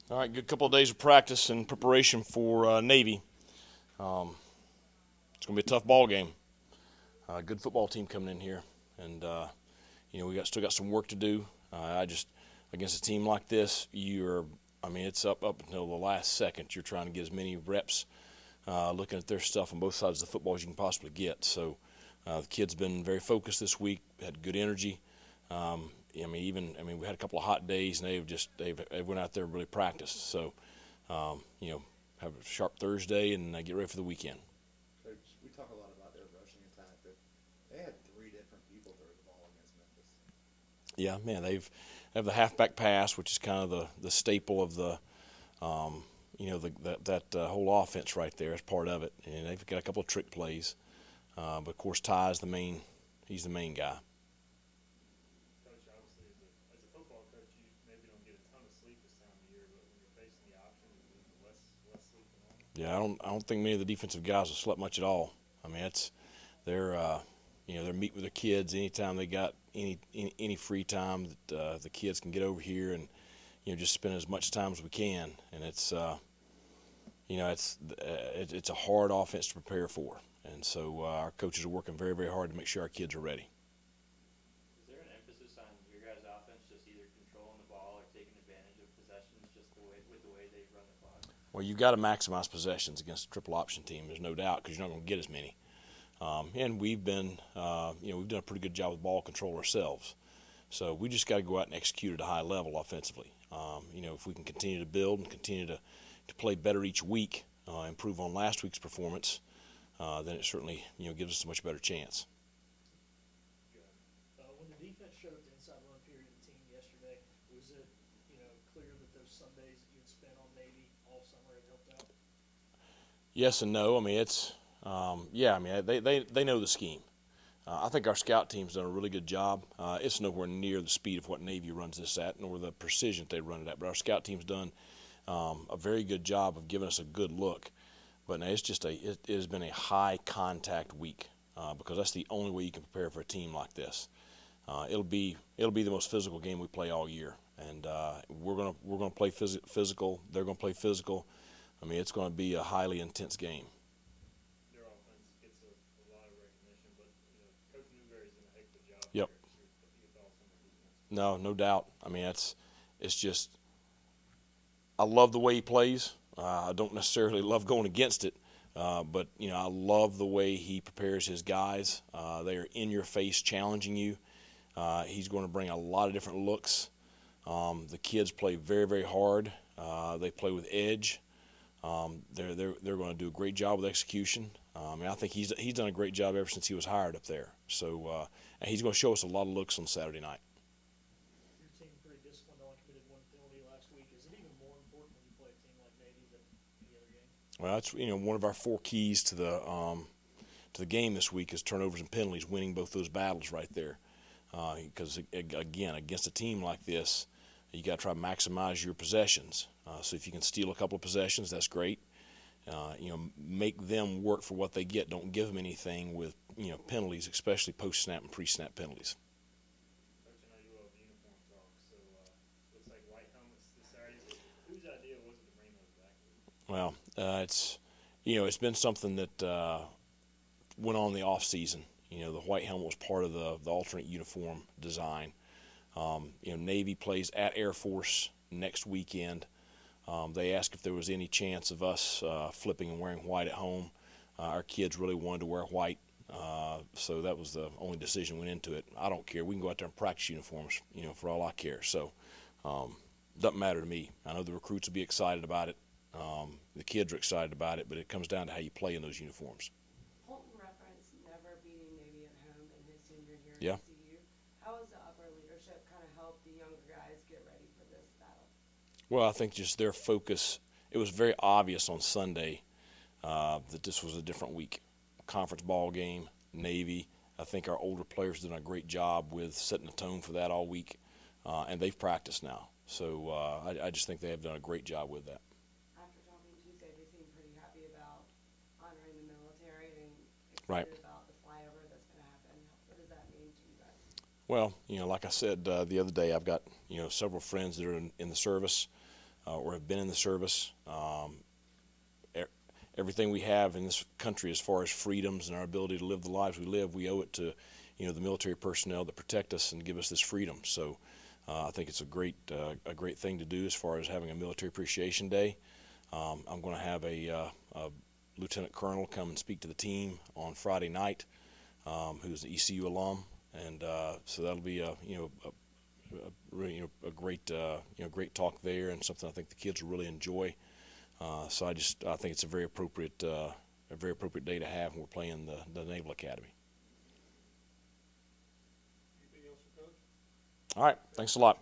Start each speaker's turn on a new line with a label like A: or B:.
A: All right, good couple of days of practice and preparation for Navy. Um, it's going to be a tough ball game. Good football team coming in here, and we still got some work to do. I just against a team like this, it's up until the last second. You're trying to get as many reps looking at their stuff on both sides of the football as you can possibly get. So the kids been very focused this week, had good energy. We had a couple of hot days, and they went out there and really practiced. So, have a sharp Thursday and get ready for the weekend.
B: Coach, we talk a lot about their rushing attack, but they had three different people throw the ball against Memphis.
A: Yeah, man, they have the halfback pass, which is kind of the staple of that whole offense right there as part of it, and they've got a couple of trick plays. But of course, Ty's the main. He's the main guy.
C: Coach, obviously, as a football coach, you maybe don't get a ton of sleep this time of year, but when you're facing the option, is it less sleep than normal?
A: Yeah, I don't think many of the defensive guys have slept much at all. I mean, they're meeting with their kids anytime they got any free time that the kids can get over here and just spend as much time as we can. And it's a hard offense to prepare for, and so our coaches are working very very hard to make sure our kids are ready.
D: Is there an emphasis on your guys' offense just either controlling the ball or taking advantage of possessions just with the way they run the clock?
A: Well, you've got to maximize possessions against a triple option team. There's no doubt because you're not going to get as many. And we've done a pretty good job with ball control ourselves. So we just got to go out and execute at a high level offensively. If we can continue to build and continue to play better each week, improve on last week's performance, then it certainly gives us a much better chance.
E: When the defense showed up the inside run period of the team yesterday, was it clear that those Sundays that you'd spent on Navy all summer had helped out?
A: Yes and no. I mean, they know the scheme. I think our scout team's done a really good job. It's nowhere near the speed of what Navy runs this at, nor the precision that they run it at. But our scout team's done a very good job of giving us a good look. But now it has been a high contact week because that's the only way you can prepare for a team like this. It'll be the most physical game we play all year, and we're gonna play physical. They're gonna play physical. I mean, it's going to be a highly intense game.
C: Their offense gets a lot of recognition, but Coach Newberry's done a heck of a job
A: Yep.
C: here. So your thoughts on the defense?
A: No doubt. I mean, it's just I love the way he plays. I don't necessarily love going against it, but I love the way he prepares his guys. They are in your face, challenging you. He's going to bring a lot of different looks. The kids play very very hard. They play with edge. They're going to do a great job with execution. I think he's done a great job ever since he was hired up there. So and he's going to show us a lot of looks on Saturday night.
E: Your team pretty disciplined, only committed one penalty last week. Is it even more important when you play a team like Navy than any other game?
A: Well, that's one of our four keys to the game this week is turnovers and penalties, winning both those battles right there. Because again, against a team like this, you got to try to maximize your possessions. So if you can steal a couple of possessions, that's great. Make them work for what they get. Don't give them anything with penalties, especially post-snap and pre-snap penalties.
C: Coach, I know you love uniform talk, so looks like white helmets this Saturday. Whose idea was it to bring those back?
A: Well, it's been something that went on in the off season. The white helmet was part of the alternate uniform design. Navy plays at Air Force next weekend. They asked if there was any chance of us flipping and wearing white at home. Our kids really wanted to wear white, so that was the only decision went into it. I don't care. We can go out there and practice uniforms, for all I care. So, doesn't matter to me. I know the recruits will be excited about it. The kids are excited about it, but it comes down to how you play in those uniforms.
F: Holton referenced never beating Navy at home in his senior year
A: Yeah.
F: at ECU. How has the upper leadership kind of helped the younger guys get ready for this battle?
A: Well, I think just their focus. It was very obvious on Sunday that this was a different week. Conference ball game, Navy. I think our older players did a great job with setting the tone for that all week, and they've practiced now. So I just think they have done a great job with that.
F: After talking Tuesday, they seem pretty happy about honoring the military and
A: Right.
F: excited about the flyover that's going to happen. What does that mean to you guys?
A: Well, like I said the other day, I've got several friends that are in the service. or have been in the service. Everything we have in this country as far as freedoms and our ability to live the lives we live, we owe it to, the military personnel that protect us and give us this freedom. So I think it's a great thing to do as far as having a Military Appreciation Day. I'm going to have a lieutenant colonel come and speak to the team on Friday night, who's an ECU alum, and so that'll be a great talk there, and something I think the kids will really enjoy. So I think it's a very appropriate day to have when we're playing the Naval Academy.
C: Anything else for Coach?
A: All right, thanks a lot.